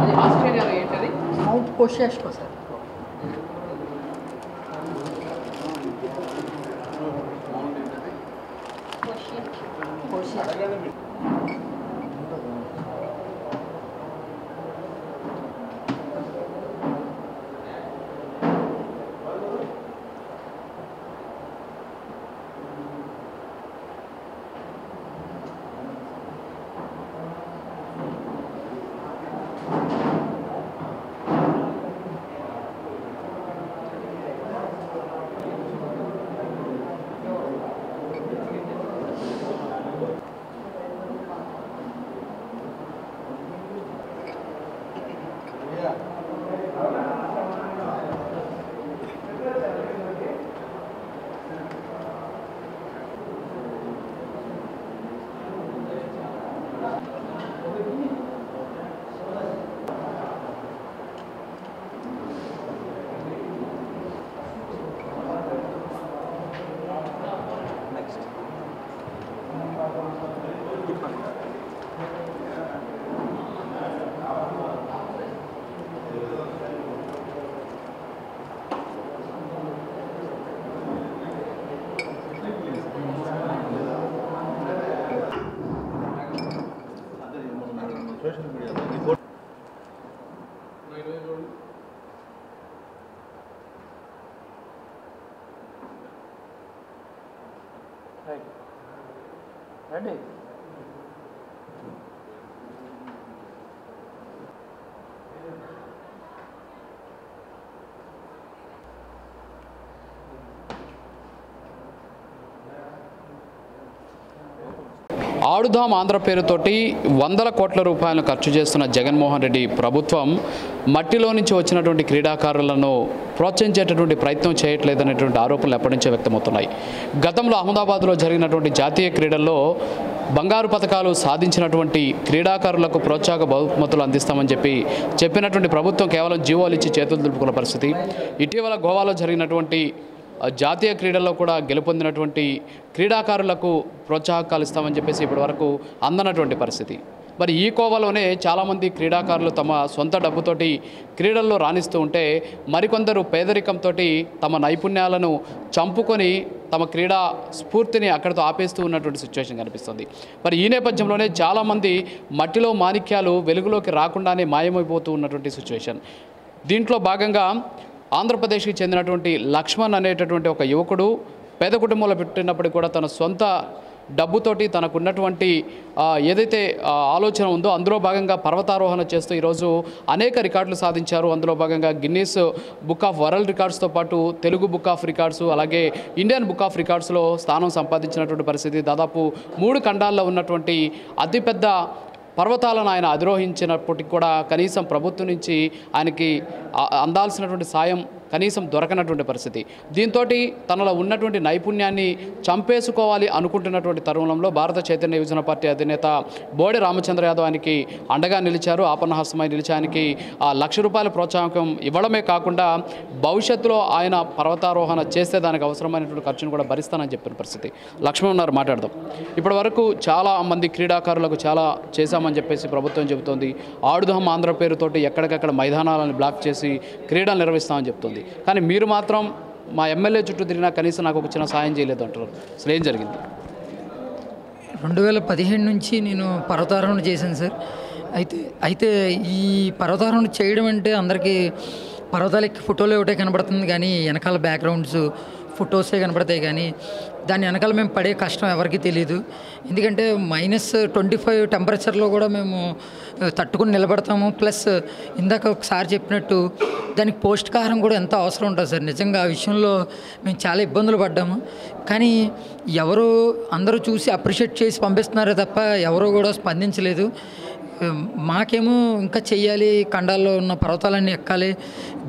అది ఆస్ట్రేలియాలో ఏంటది? Mount Kosciuszko sir. రండి. ఆడుదాం ఆంధ్ర పేరుతోటి వందల కోట్ల రూపాయలను ఖర్చు చేస్తున్న జగన్మోహన్ రెడ్డి ప్రభుత్వం మట్టిలో నుంచి వచ్చినటువంటి క్రీడాకారులను ప్రోత్సహించేటటువంటి ప్రయత్నం చేయట్లేదనేటువంటి ఆరోపణలు ఎప్పటి నుంచో వ్యక్తమవుతున్నాయి. గతంలో అహ్మదాబాద్లో జరిగినటువంటి జాతీయ క్రీడల్లో బంగారు పథకాలు సాధించినటువంటి క్రీడాకారులకు ప్రోత్సాహక బహుమతులు అందిస్తామని చెప్పినటువంటి ప్రభుత్వం కేవలం జీవోలు ఇచ్చి చేతులు దులుపుకున్న పరిస్థితి. ఇటీవల గోవాలో జరిగినటువంటి జాతీయ క్రీడల్లో కూడా గెలుపొందినటువంటి క్రీడాకారులకు ప్రోత్సాహకాలు ఇస్తామని ఇప్పటివరకు అందనటువంటి పరిస్థితి. మరి ఈ కోవలోనే చాలామంది క్రీడాకారులు తమ సొంత డబ్బుతోటి క్రీడల్లో రాణిస్తూ ఉంటే మరికొందరు పేదరికంతో తమ నైపుణ్యాలను చంపుకొని తమ క్రీడా స్ఫూర్తిని అక్కడితో ఆపేస్తూ ఉన్నటువంటి సిచ్యువేషన్ కనిపిస్తుంది. మరి ఈ నేపథ్యంలోనే చాలామంది మట్టిలో మాణిక్యాలు వెలుగులోకి రాకుండానే మాయమైపోతూ ఉన్నటువంటి సిచ్యువేషన్. దీంట్లో భాగంగా ఆంధ్రప్రదేశ్కి చెందినటువంటి లక్ష్మణ్ అనేటటువంటి ఒక యువకుడు పేద కుటుంబంలో పుట్టినప్పటికీ కూడా తన సొంత డబ్బుతోటి తనకున్నటువంటి ఏదైతే ఆలోచన ఉందో అందులో భాగంగా పర్వతారోహణ చేస్తూ ఈరోజు అనేక రికార్డులు సాధించారు. అందులో భాగంగా గిన్నీస్ బుక్ ఆఫ్ వరల్డ్ రికార్డ్స్తో పాటు తెలుగు బుక్ ఆఫ్ రికార్డ్స్ అలాగే ఇండియన్ బుక్ ఆఫ్ రికార్డ్స్లో స్థానం సంపాదించినటువంటి పరిస్థితి. దాదాపు 3 ఖండాల్లో ఉన్నటువంటి అతిపెద్ద పర్వతాలను ఆయన అధిరోహించినప్పటికీ కూడా కనీసం ప్రభుత్వం నుంచి ఆయనకి అందాల్సినటువంటి సాయం కనీసం దొరకనటువంటి పరిస్థితి. దీంతో తనలో ఉన్నటువంటి నైపుణ్యాన్ని చంపేసుకోవాలి అనుకుంటున్నటువంటి తరుణంలో భారత చైతన్య యువజన పార్టీ అధినేత బోడే రామచంద్ర యాదవ్ ఆయనకి అండగా నిలిచారు. ఆపన్నహస్తమై నిలిచి ఆయనకి ₹1,00,000 ప్రోత్సాహకం ఇవ్వడమే కాకుండా భవిష్యత్తులో ఆయన పర్వతారోహణ చేస్తే దానికి అవసరమైనటువంటి ఖర్చును కూడా భరిస్తానని చెప్పిన పరిస్థితి. లక్ష్మణ్ ఉన్నారు, మాట్లాడదాం. ఇప్పటి వరకు చాలా మంది క్రీడాకారులకు చాలా చేశామని ప్రభుత్వం చెబుతోంది. ఆడుదాం ఆంధ్ర పేరుతోటి ఎక్కడికక్కడ మైదానాలను బ్లాక్ చేసి క్రీడలు నిర్వహిస్తామని చెప్తుంది. కానీ మీరు మాత్రం మా ఎమ్మెల్యే చుట్టూ తిరిగినా కనీసం నాకు ఒక చిన్న సాయం చేయలేదు అంటారు. అసలు ఏం జరిగింది? 2015 నుంచి నేను పర్వతారోహణ చేశాను సార్. అయితే ఈ పర్వతారోహణ చేయడం అంటే అందరికీ పర్వతాలకి ఫోటోలు ఒకటే కనబడుతుంది కానీ వెనకాల బ్యాక్గ్రౌండ్స్ ఫొటోసే కనపడతాయి కానీ దాని వెనకాల మేము పడే కష్టం ఎవరికీ తెలియదు. ఎందుకంటే -25 టెంపరేచర్లో కూడా మేము తట్టుకుని నిలబడతాము. ప్లస్ ఇందాక ఒకసారి చెప్పినట్టు దానికి పౌష్టికాహారం కూడా ఎంతో అవసరం ఉంటుంది సార్. నిజంగా ఆ విషయంలో మేము చాలా ఇబ్బందులు పడ్డాము. కానీ అందరూ చూసి అప్రిషియేట్ చేసి పంపిస్తున్నారే తప్ప ఎవరూ కూడా స్పందించలేదు. మాకేమో ఇంకా చెయ్యాలి, ఖండాల్లో ఉన్న పర్వతాలన్నీ ఎక్కాలి,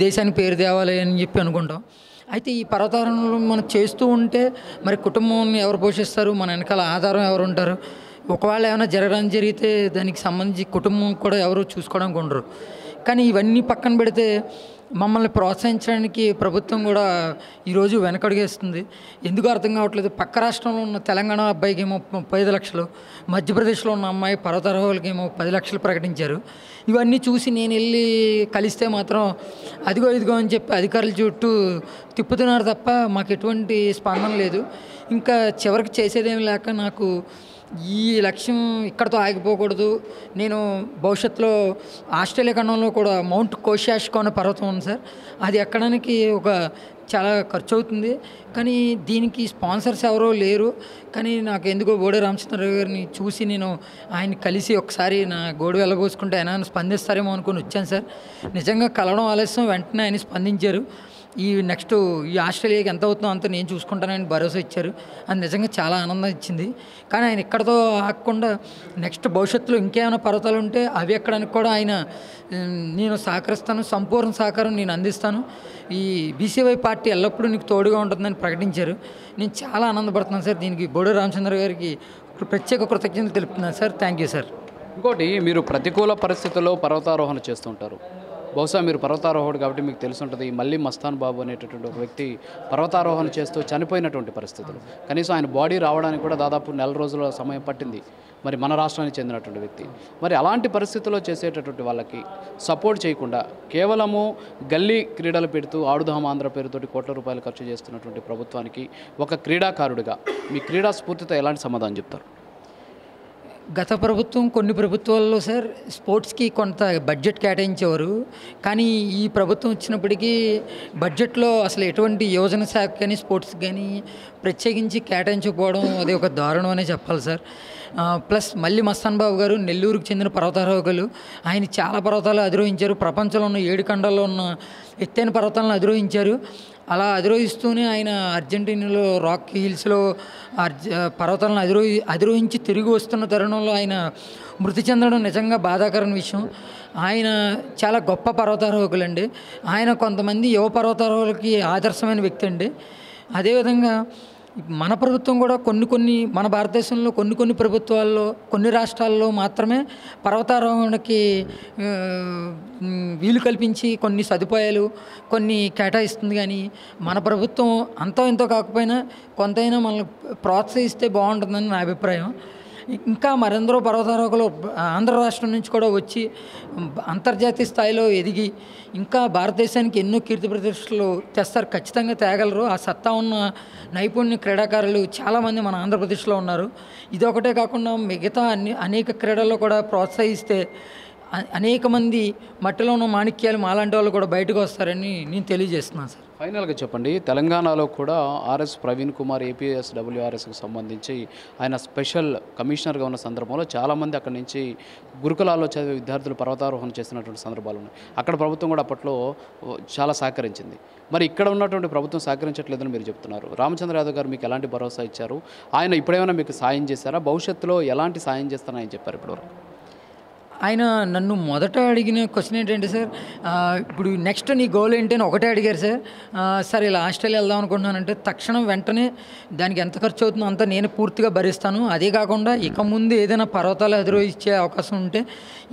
దేశానికి పేరు తేవాలి అని చెప్పి అనుకుంటాం. అయితే ఈ పర్వతారోహణలు మనం చేస్తూ ఉంటే మరి కుటుంబాన్ని ఎవరు పోషిస్తారు, మన వెనకాల ఆధారం ఎవరు ఉంటారు? ఒకవేళ ఏమైనా జరిగితే దానికి సంబంధించి కుటుంబం కూడా ఎవరు చూసుకోవడానికి ఉండరు. కానీ ఇవన్నీ పక్కన పెడితే మమ్మల్ని ప్రోత్సహించడానికి ప్రభుత్వం కూడా ఈరోజు వెనకడుగేస్తుంది. ఎందుకు అర్థం కావట్లేదు. పక్క రాష్ట్రంలో ఉన్న తెలంగాణ అబ్బాయికి ఏమో 35 లక్షలు, మధ్యప్రదేశ్లో ఉన్న అమ్మాయి పర్వతారోహులకి ఏమో 10 లక్షలు ప్రకటించారు. ఇవన్నీ చూసి నేను వెళ్ళి కలిస్తే మాత్రం అదిగో ఇదిగో అని చెప్పి అధికారుల చుట్టూ తిప్పుతున్నారు తప్ప మాకు ఎటువంటి స్పందన లేదు. ఇంకా చివరికి చేసేదేమి లేక నాకు ఈ లక్ష్యం ఇక్కడితో ఆగిపోకూడదు. నేను భవిష్యత్తులో ఆస్ట్రేలియా ఖండంలో కూడా మౌంట్ కోషాష్కో అనే పర్వతం ఉంది సార్. అది ఎక్కడానికి చాలా ఖర్చు అవుతుంది. కానీ దీనికి స్పాన్సర్స్ ఎవరో లేరు. కానీ నాకు ఎందుకో బోడే రామచంద్రరావు గారిని చూసి నేను ఆయన కలిసి ఒకసారి నా గోడు వెళ్ళబోసుకుంటే ఆయన స్పందిస్తారేమో అనుకుని వచ్చాను సార్. నిజంగా కలవడం ఆలస్యం, వెంటనే ఆయన స్పందించారు. ఈ ఆస్ట్రేలియాకి ఎంత అవుతుందో అంత నేను చూసుకుంటానని భరోసా ఇచ్చారు. అది నిజంగా చాలా ఆనందం ఇచ్చింది. కానీ ఆయన ఇక్కడతో ఆగకుండా నెక్స్ట్ భవిష్యత్తులో ఇంకేమైనా పర్వతాలు ఉంటే అవి ఎక్కడానికి కూడా ఆయన నేను సహకరిస్తాను, సంపూర్ణ సహకారం నేను అందిస్తాను. ఈ బీసీవై పార్టీ ఎల్లప్పుడూ నీకు తోడుగా ఉంటుందని ప్రకటించారు. నేను చాలా ఆనందపడుతున్నాను సార్. దీనికి బోడే రామచంద్ర గారికి ప్రత్యేక కృతజ్ఞతలు తెలుపుతున్నాను సార్. Thank you sir. ఇంకోటి, మీరు ప్రతికూల పరిస్థితుల్లో పర్వతారోహణ చేస్తుంటారు. బహుశా మీరు పర్వతారోహుడు కాబట్టి మీకు తెలుసుంటుంది. మళ్ళీ మస్తాన్ బాబు అనేటటువంటి ఒక వ్యక్తి పర్వతారోహణ చేస్తూ చనిపోయినటువంటి పరిస్థితులు. కనీసం ఆయన బాడీ రావడానికి కూడా దాదాపు 4 రోజుల సమయం పట్టింది. మరి మన రాష్ట్రానికి చెందినటువంటి వ్యక్తి. మరి అలాంటి పరిస్థితుల్లో చేసేటటువంటి వాళ్ళకి సపోర్ట్ చేయకుండా కేవలము గల్లీ క్రీడలు పెడుతూ ఆడుదాం ఆంధ్ర పేరుతోటి కోట్ల రూపాయలు ఖర్చు చేస్తున్నటువంటి ప్రభుత్వానికి ఒక క్రీడాకారుడిగా మీ క్రీడా స్ఫూర్తితో ఎలాంటి సమాధానం చెప్తారు? గత ప్రభుత్వం కొన్ని ప్రభుత్వాల్లో సార్ స్పోర్ట్స్కి కొంత బడ్జెట్ కేటాయించేవారు. కానీ ఈ ప్రభుత్వం వచ్చినప్పటికీ బడ్జెట్లో అసలు ఎటువంటి యోజన శాఖ కానీ స్పోర్ట్స్ కానీ ప్రత్యేకించి కేటాయించకపోవడం అది ఒక దారుణం అనే చెప్పాలి సార్. ప్లస్ మళ్ళీ మస్తాన్ బాబు గారు నెల్లూరుకు చెందిన పర్వతారోహకులు. ఆయన చాలా పర్వతాలు అధిరోహించారు. ప్రపంచంలో ఉన్న 7 ఖండాల్లో ఉన్న ఎత్తైన పర్వతాలను అధిరోహించారు. అలా అధిరోహిస్తూనే ఆయన అర్జెంటీనాలో రాక్ హిల్స్లో పర్వతాలను అధిరోహించి తిరిగి వస్తున్న తరుణంలో ఆయన మృతి చెందడం నిజంగా బాధాకరమైన విషయం. ఆయన చాలా గొప్ప పర్వతారోహకులండి. ఆయన కొంతమంది యువ పర్వతారోహకులకి ఆదర్శమైన వ్యక్తి అండి. అదేవిధంగా మన ప్రభుత్వం కూడా మన భారతదేశంలో కొన్ని ప్రభుత్వాల్లో కొన్ని రాష్ట్రాల్లో మాత్రమే పర్వతారోహణకి వీలు కల్పించి కొన్ని సదుపాయాలు కొన్ని కేటాయిస్తుంది. కానీ మన ప్రభుత్వం అంతో ఎంతో కాకపోయినా కొంతైనా మనల్ని ప్రోత్సహిస్తే బాగుంటుందని నా అభిప్రాయం. ఇంకా మరెందరో పర్వతారోహకులు ఆంధ్ర రాష్ట్రం నుంచి కూడా వచ్చి అంతర్జాతీయ స్థాయిలో ఎదిగి ఇంకా భారతదేశానికి ఎన్నో కీర్తి ప్రతిష్టలు తెస్తారు. ఖచ్చితంగా తేగలరు. ఆ సత్తా ఉన్న నైపుణ్య క్రీడాకారులు చాలామంది మన ఆంధ్రప్రదేశ్లో ఉన్నారు. ఇదొకటే కాకుండా మిగతా అనేక క్రీడల్లో కూడా ప్రోత్సహిస్తే అనేక మంది మట్టిలో ఉన్న మాణిక్యాలు మాలాంటి వాళ్ళు కూడా బయటకు వస్తారని నేను తెలియజేస్తున్నాను సార్. ఫైనల్గా చెప్పండి, తెలంగాణలో కూడా ఆర్ఎస్ ప్రవీణ్ కుమార్ ఏపీఎస్డబ్ల్యూఆర్ఎస్కి సంబంధించి ఆయన స్పెషల్ కమిషనర్గా ఉన్న సందర్భంలో చాలామంది అక్కడి నుంచి గురుకులాల్లో చదివే విద్యార్థులు పర్వతారోహణ చేసినటువంటి సందర్భాలు ఉన్నాయి. అక్కడ ప్రభుత్వం కూడా అప్పట్లో చాలా సహకరించింది. మరి ఇక్కడ ఉన్నటువంటి ప్రభుత్వం సహకరించట్లేదని మీరు చెప్తున్నారు. రామచంద్ర యాదవ్ గారు మీకు ఎలాంటి భరోసా ఇచ్చారు? ఆయన ఇప్పుడేమైనా మీకు సాయం చేశారా? భవిష్యత్తులో ఎలాంటి సాయం చేస్తారని ఆయన చెప్పారు ఇప్పటివరకు? ఆయన నన్ను మొదట అడిగిన క్వశ్చన్ ఏంటంటే సార్, ఇప్పుడు నెక్స్ట్ నీ గోల్ ఏంటి అని ఒకటే అడిగారు సార్. సార్ ఇలా ఆస్ట్రేలియా వెళ్దాం అనుకుంటున్నానంటే తక్షణం వెంటనే దానికి ఎంత ఖర్చు అవుతుందో అంతా నేను పూర్తిగా భరిస్తాను. అదే కాకుండా ఇక ముందు ఏదైనా పర్వతాలు అధిరోహించే అవకాశం ఉంటే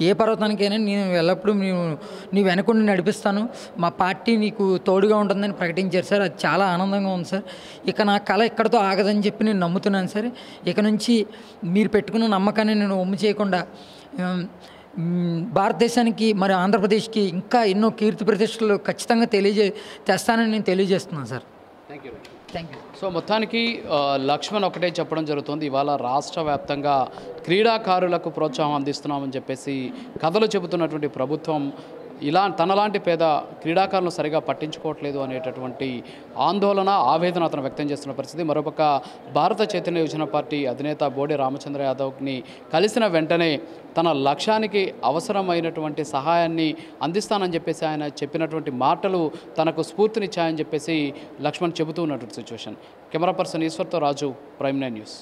ఏ పర్వతానికైనా నేను ఎల్లప్పుడూ నీ వెనకుండి నడిపిస్తాను, మా పార్టీ నీకు తోడుగా ఉంటుందని ప్రకటించారు సార్. అది చాలా ఆనందంగా ఉంది సార్. ఇక నా కళ ఇక్కడితో ఆగదని చెప్పి నేను నమ్ముతున్నాను సార్. ఇక నుంచి మీరు పెట్టుకున్న నమ్మకాన్ని నేను ఒమ్ము చేయకుండా భారతదేశానికి మరి ఆంధ్రప్రదేశ్కి ఇంకా ఎన్నో కీర్తి ప్రతిష్టలు ఖచ్చితంగా తెస్తానని నేను తెలియజేస్తున్నాను సార్. Thank you. సో మొత్తానికి లక్ష్మణ్ ఒకటే చెప్పడం జరుగుతుంది, ఇవాళ రాష్ట్ర వ్యాప్తంగా క్రీడాకారులకు ప్రోత్సాహం అందిస్తున్నామని చెప్పేసి కథలు చెబుతున్నటువంటి ప్రభుత్వం తనలాంటి పేద క్రీడాకారులను సరిగా పట్టించుకోవట్లేదు అనేటటువంటి ఆందోళన, ఆవేదన అతను వ్యక్తం చేస్తున్న పరిస్థితి. మరోపక్క భారత చైతన్య యువజన పార్టీ అధినేత బోడే రామచంద్ర యాదవ్ని కలిసిన వెంటనే తన లక్ష్యానికి అవసరమైనటువంటి సహాయాన్ని అందిస్తానని చెప్పేసి ఆయన చెప్పినటువంటి మాటలు తనకు స్ఫూర్తినిచ్చాయని చెప్పేసి లక్ష్మణ్ చెబుతూ ఉన్నటువంటి సిచ్యువేషన్. కెమెరా పర్సన్ ఈశ్వర్తో రాజు, ప్రైమ్9 న్యూస్.